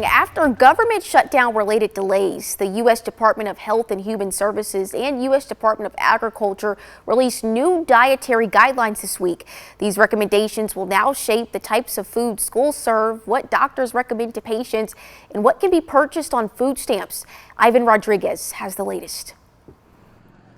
After government shutdown-related delays, the U.S. Department of Health and Human Services and U.S. Department of Agriculture released new dietary guidelines this week. These recommendations will now shape the types of food schools serve, what doctors recommend to patients, and what can be purchased on food stamps. Ivan Rodriguez has the latest.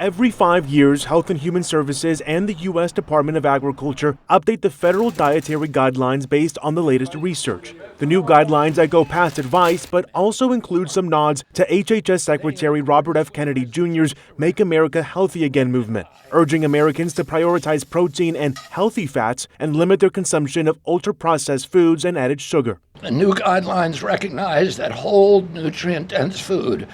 Every 5 years, Health and Human Services and the U.S. Department of Agriculture update the federal dietary guidelines based on the latest research. The new guidelines echo past advice, but also include some nods to HHS Secretary Robert F. Kennedy Jr.'s Make America Healthy Again movement, urging Americans to prioritize protein and healthy fats and limit their consumption of ultra-processed foods and added sugar. The new guidelines recognize that whole, nutrient-dense food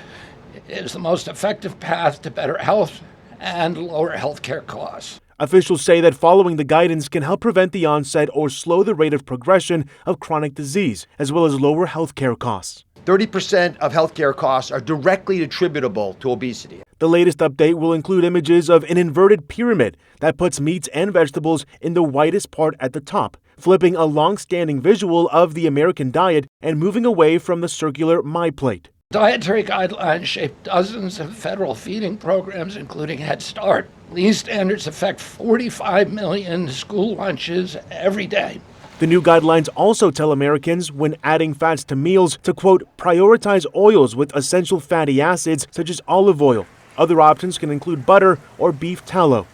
is the most effective path to better health and lower health care costs. Officials say that following the guidance can help prevent the onset or slow the rate of progression of chronic disease, as well as lower health care costs. 30% of health care costs are directly attributable to obesity. The latest update will include images of an inverted pyramid that puts meats and vegetables in the whitest part at the top, flipping a long-standing visual of the American diet and moving away from the circular My Plate. Dietary guidelines shape dozens of federal feeding programs, including Head Start. These standards affect 45 million school lunches every day. The new guidelines also tell Americans when adding fats to meals to, quote, prioritize oils with essential fatty acids such as olive oil. Other options can include butter or beef tallow.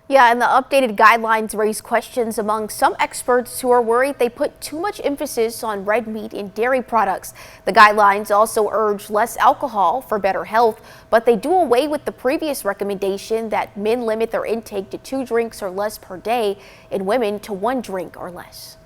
Yeah, and the updated guidelines raise questions among some experts who are worried they put too much emphasis on red meat and dairy products. The guidelines also urge less alcohol for better health, but they do away with the previous recommendation that men limit their intake to 2 drinks or less per day and women to 1 drink or less.